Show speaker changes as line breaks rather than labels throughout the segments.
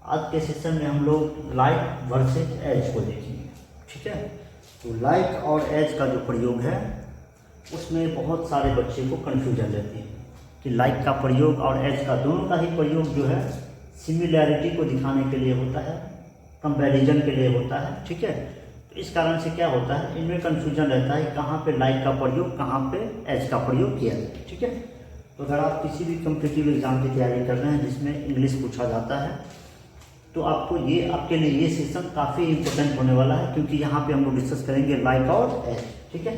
आज के सेशन में हम लोग लाइक वर्सेस एज को देखेंगे। ठीक है, तो लाइक और एज का जो प्रयोग है उसमें बहुत सारे बच्चे को कन्फ्यूजन रहती है कि लाइक का प्रयोग और एज का दोनों का ही प्रयोग जो है सिमिलैरिटी को दिखाने के लिए होता है, कंपैरिजन के लिए होता है। ठीक है, तो इस कारण से क्या होता है, इनमें कन्फ्यूजन रहता है कहाँ पे लाइक का प्रयोग, कहाँ पे एज का प्रयोग किया जाए। ठीक है, तो अगर आप किसी भी कॉम्पिटिटिव एग्जाम की तैयारी कर रहे हैं जिसमें इंग्लिश पूछा जाता है तो आपको आपके लिए ये सेशन काफ़ी इंपॉर्टेंट होने वाला है, क्योंकि यहाँ पे हम लोग डिस्कस करेंगे लाइक और एज। ठीक है,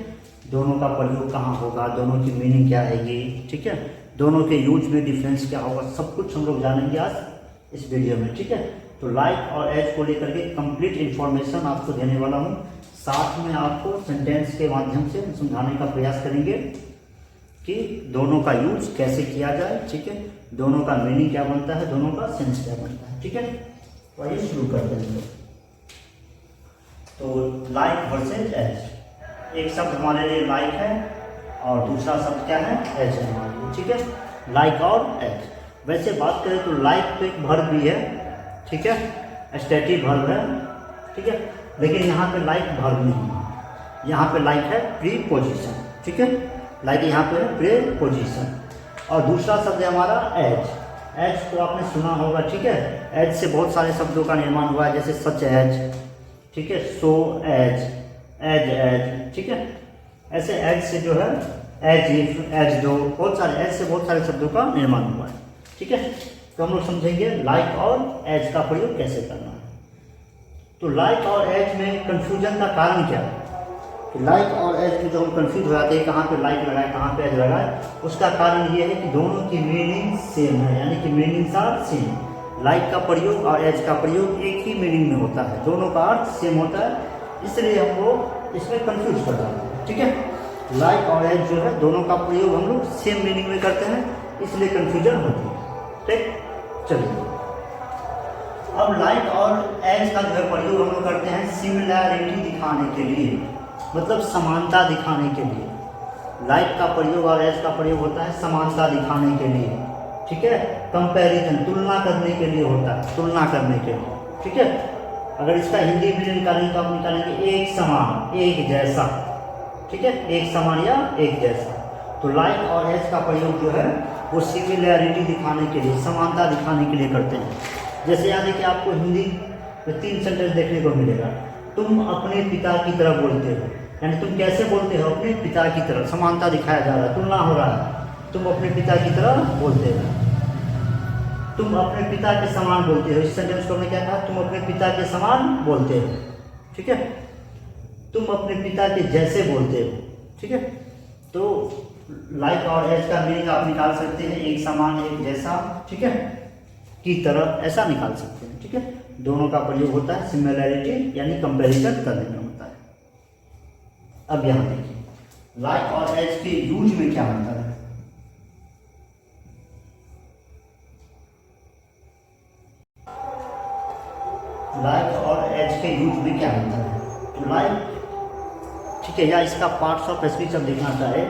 दोनों का प्रयोग कहाँ होगा, दोनों की मीनिंग क्या आएगी, ठीक है, दोनों के यूज में डिफरेंस क्या होगा, सब कुछ हम लोग जानेंगे आज इस वीडियो में। ठीक है, तो लाइक और एज को लेकर के कंप्लीट इन्फॉर्मेशन आपको देने वाला हूँ, साथ में आपको सेंटेंस के माध्यम से समझाने का प्रयास करेंगे कि दोनों का यूज कैसे किया जाए। ठीक है, दोनों का मीनिंग क्या बनता है, दोनों का सेंस क्या बनता है। ठीक है, तो आइए शुरू करते हैं। तो लाइक वर्सेज एज, एक शब्द हमारे लिए लाइक है और दूसरा शब्द क्या है, एज है हमारे लिए। ठीक है, लाइक और एज। वैसे बात करें तो लाइक तो एक वर्ब भी है, ठीक है, स्टैटिक वर्ब है। ठीक है, लेकिन यहाँ पे लाइक वर्ब नहीं है, यहाँ पे लाइक है प्रीपोजिशन। ठीक है, लाइक यहाँ पे है प्रीपोजिशन। और दूसरा शब्द है हमारा एज। एज तो आपने सुना होगा। ठीक है, एज से बहुत सारे शब्दों का निर्माण हुआ है, जैसे सच एज, ठीक है, सो एज, एज। ठीक है, ऐसे एज से जो है एज इफ, एज दो, बहुत सारे एज से बहुत सारे शब्दों का निर्माण हुआ है। ठीक है, तो हम लोग समझेंगे लाइक और एज का प्रयोग कैसे करना है। तो लाइक और एज में कंफ्यूजन का कारण क्या है, कि लाइक और एज में जो हम कंफ्यूज हो जाते हैं कहाँ पे लाइक लगाए कहाँ पे एज लगाए, उसका कारण ये है कि दोनों की मीनिंग सेम है, यानी कि मीनिंग्स आर सेम। लाइक का प्रयोग और एज का प्रयोग एक ही मीनिंग में होता है, दोनों का अर्थ सेम होता है, इसलिए हम लोग इसमें कंफ्यूज कर जाते हैं। ठीक है, लाइक और एज जो है दोनों का प्रयोग हम लोग सेम मीनिंग में करते हैं, इसलिए कंफ्यूजन होती है। ठीक, चलिए अब लाइक और एज का जो है प्रयोग हम लोग करते हैं सिमिलैरिटी दिखाने के लिए, मतलब समानता दिखाने के लिए। लाइक का प्रयोग और एज का प्रयोग होता है समानता दिखाने के लिए। ठीक है, कंपैरिजन, तुलना करने के लिए होता है, तुलना करने के लिए। ठीक है, अगर इसका हिंदी में निकालेंगे तो आप निकालेंगे एक समान, एक जैसा। ठीक है, एक समान या एक जैसा। तो लाइक और एज का प्रयोग जो है वो सिमिलैरिटी दिखाने के लिए, समानता दिखाने के लिए करते हैं। जैसे यहाँ देखिए आपको हिंदी में 3 सेंटेंस देखने को मिलेगा। तुम अपने पिता की तरह बोलते हो, यानी तुम कैसे बोलते हो, अपने पिता की तरह, समानता दिखाया जा रहा है, तुलना हो रहा है। तुम अपने पिता की तरह बोलते हो, तुम अपने पिता के समान बोलते हो। इस सेंटेंस को हमने क्या कहा, तुम अपने पिता के समान बोलते हो। ठीक है, तुम अपने पिता के जैसे बोलते हो। ठीक है, तो लाइक और एज का मीनिंग आप निकाल सकते हैं एक समान, एक जैसा, ठीक है, की तरह, ऐसा निकाल सकते हैं। ठीक है, दोनों का प्रयोग होता है सिमिलैरिटी यानी कंपैरिजन करने में होता है। अब यहाँ देखिए लाइक और एज के यूज में क्या अंतर है। लाइक और एज के यूज में क्या अंतर है, तो लाइक, ठीक है, या इसका पार्ट्स ऑफ स्पीच अब देखना चाहे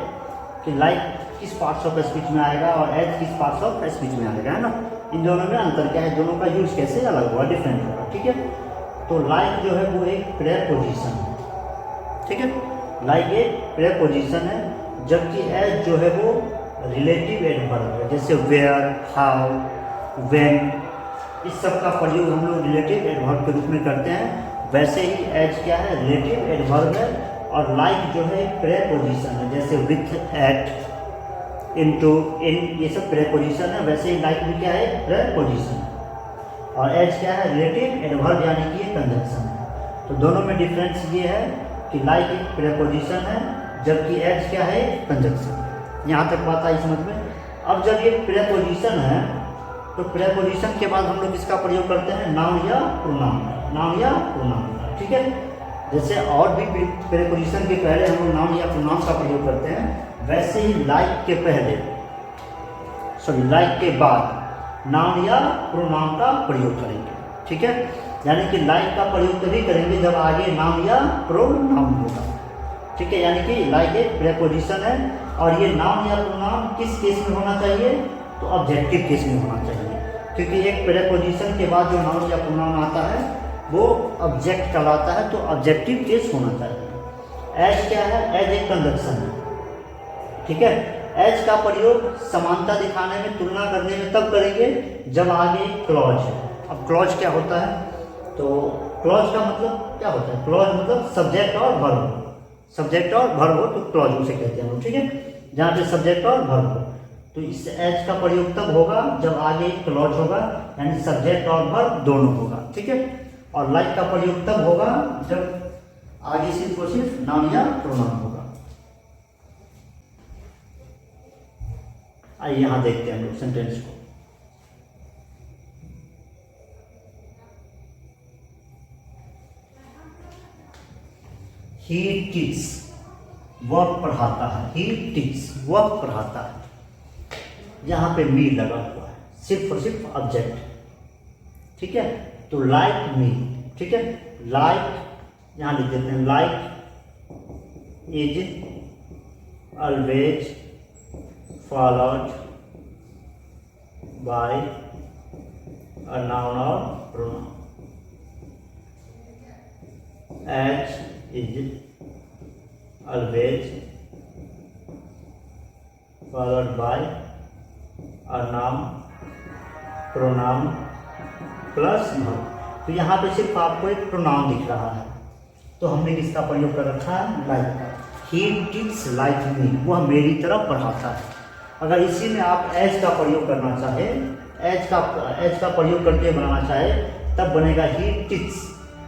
कि लाइक किस पार्ट्स ऑफ स्पीच में आएगा और एज किस पार्ट्स ऑफ स्पीच में आएगा, है ना। इन दोनों में अंतर क्या है, दोनों का यूज कैसे अलग हुआ, डिफरेंट होगा। ठीक है, तो लाइक जो है वो एक प्रेपोजिशन है। ठीक है, लाइक एक प्रेपोजिशन है, जबकि एज जो है वो रिलेटिव एडवर्ब है, जैसे वेयर, हाउ, व्हेन, इस सब का प्रयोग हम लोग रिलेटिव एडवर्ब के रूप में करते हैं। वैसे ही एज क्या है, रिलेटिव एडवर्ब है। और लाइक जो है प्रेपोजिशन है, जैसे विथ, एट, इनटू, इन, ये सब प्रेपोजिशन है। वैसे ही लाइक भी क्या है, प्रेपोजिशन है। और एज क्या है, रिलेटिव एडवर्ब यानी कि ये कंजंक्शन है। तो दोनों में डिफरेंस ये है कि लाइक एक प्रेपोजिशन है, जबकि एज क्या है, कंजंक्शन। यहाँ तक बात आई समझ में। अब जब ये प्रेपोजिशन है तो प्रेपोजिशन के बाद हम लोग इसका प्रयोग करते हैं नाउन या प्रोनाउन, नाउन या प्रोनाउन। ठीक है, जैसे और भी प्रेपोजिशन के पहले हम लोग नाउन या प्रोनाउन का प्रयोग करते हैं, वैसे ही लाइक के पहले, सॉरी लाइक के बाद नाउन या प्रोनाउन का प्रयोग करेंगे। ठीक है, यानी कि लाइक का प्रयोग तभी करेंगे जब आगे नाउन या प्रोनाउन होगा। ठीक है, यानी कि लाइक एक प्रेपोजिशन है और ये नाउन या प्रोनाउन किस केस में होना चाहिए, तो ऑब्जेक्टिव केस में होना चाहिए। क्योंकि एक प्रेपोजिशन के बाद जो नाउन या प्रोनाउन आता है वो ऑब्जेक्ट कहलाता है, तो ऑब्जेक्टिव केस होना चाहिए। एज क्या है? एज एक कंजक्शन है, ठीक है। एज का प्रयोग समानता दिखाने में, तुलना करने में तब करेंगे जब आगे क्लॉज है। अब क्लॉज क्या होता है? तो क्लॉज का मतलब क्या होता है? क्लॉज मतलब सब्जेक्ट और वर्ब, सब्जेक्ट और वर्ब हो तो क्लॉज उसे कहते हैं, ठीक है। जहाँ पे सब्जेक्ट और वर्ब हो तो इस एज का प्रयोग तब होगा जब आगे क्लॉज होगा, यानी सब्जेक्ट और वर्ब दोनों होगा, ठीक है। और लाइक का प्रयोग तब होगा जब आगे सिर्फ और सिर्फ नाउन या प्रोनाउन होगा। आइए यहाँ देखते हैं हम लोग सेंटेंस को। ही टीच, वह पढ़ाता है। ही टीच, वह पढ़ाता है। यहाँ पे मी लगा हुआ है, सिर्फ और सिर्फ ऑब्जेक्ट, ठीक है। तो लाइक मी, ठीक है। लाइक यहाँ लिख देते हैं, like is always followed by a noun or pronoun. As is always followed by a noun, pronoun plus verb। तो यहाँ पे सिर्फ आपको एक प्रोनाउन दिख रहा है, तो हमने किसका प्रयोग कर रखा है? लाइक का। He teaches like me, वह मेरी तरह पढ़ाता है। अगर इसी में आप एज का प्रयोग करना चाहे, एज का प्रयोग करके बनाना चाहे, तब बनेगा ही टीच,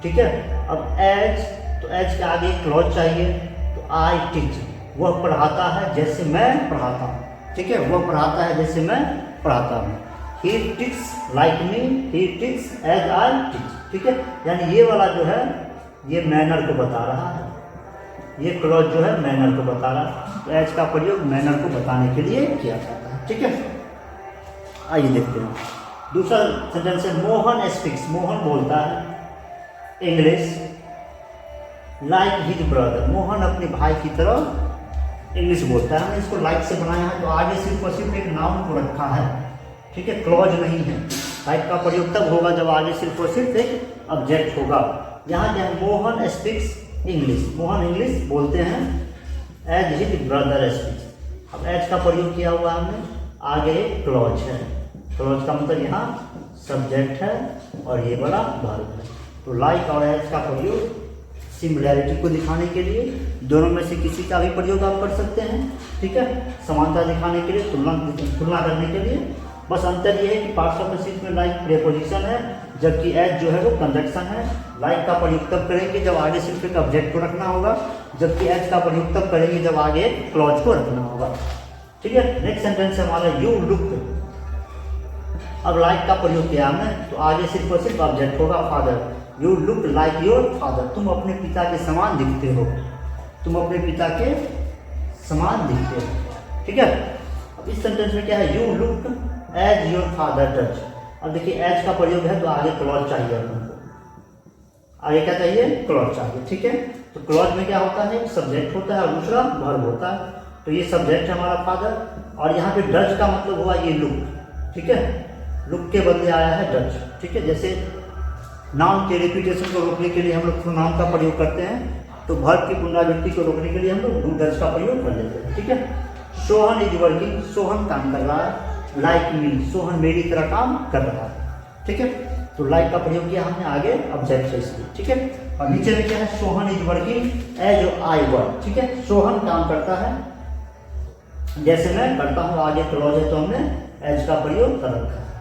ठीक है। अब एज, तो एज के आगे क्लॉज चाहिए, तो आई टीच, वह पढ़ाता है जैसे मैं पढ़ाता हूँ, ठीक है। वह पढ़ाता है जैसे मैं पढ़ाता हूँ। He teach like me, he teach as I teach, ठीक है। यानी ये वाला जो है ये मैनर को बता रहा है, ये क्लॉज जो है मैनर को बता रहा है। तो एज का प्रयोग मैनर को बताने के लिए किया जाता है, ठीक है। आइए देखते हैं दूसरा सेंटेंस है, मोहन स्पीक्स, मोहन बोलता है English like his brother, Mohan अपने भाई की तरह इंग्लिश बोलता है। हमने इसको लाइक से बनाया है, तो आगे सिर्फ और सिर्फ एक नाउन को रखा है, ठीक है, क्लॉज नहीं है। लाइक का प्रयोग तब होगा जब आगे सिर्फ और सिर्फ एक ऑब्जेक्ट होगा। यहाँ क्या है? Mohan speaks English, Mohan English बोलते हैं एज हिज ब्रदर स्पीक्स। अब एज का प्रयोग किया हुआ हमने, आगे क्लॉज है। क्लॉज का मतलब यहाँ सब्जेक्ट है और ये बड़ा वर्ब है। तो लाइक और एज का प्रयोग सिमिलैरिटी को दिखाने के लिए, दोनों में से किसी का भी प्रयोग आप कर सकते हैं, ठीक है। समानता दिखाने के लिए, तुलना करने के लिए। बस अंतर ये है कि पार्ट्स ऑफ स्पीच में लाइक प्रीपोजिशन है, जबकि एज जो है वो कंजक्शन है। लाइक का प्रयोग तब करेंगे जब आगे सिर्फ एक ऑब्जेक्ट को रखना होगा, जबकि एज का प्रयोग तब करेंगे जब आगे एक क्लॉज को रखना होगा, ठीक है। नेक्स्ट सेंटेंस है हमारा, यू लुक। अब लाइक का प्रयोग किया हमने, तो आगे सिर्फ और सिर्फ ऑब्जेक्ट होगा father. You look like your father, तुम अपने पिता के समान दिखते हो, तुम अपने पिता के समान दिखते हो, ठीक है। अब इस सेंटेंस में क्या है? You look as your father does. अब देखिए एज का प्रयोग है तो आगे क्लॉज चाहिए अपन को, आगे क्या चाहिए? क्लॉज चाहिए, ठीक है। तो क्लॉज में क्या होता है? सब्जेक्ट होता है और दूसरा वर्ब होता है। तो ये सब्जेक्ट है हमारा फादर, और यहाँ पे डज का मतलब हुआ ये लुक, ठीक है। लुक के बदले आया है डज, ठीक है। जैसे नाउन के रिपीटेशन को रोकने के लिए हम लोग प्रोनाउन का प्रयोग करते हैं, तो वर्ब की पुनरावृत्ति को रोकने के लिए हम लोग डू डज का प्रयोग कर लेते हैं, ठीक है। सोहन इज वर्किंग, सोहन काम कर रहा है। लाइक मी, सोहन मेरी तरह काम कर रहा है, ठीक है। तो लाइक का प्रयोग किया हमने आगे ऑब्जेक्ट से इसलिए, ठीक है। और नीचे में क्या है? Sohan is working as I work, ठीक है। सोहन काम करता है जैसे मैं करता हूँ, आगे क्लॉज है तो हमने एज का प्रयोग कर रखा है।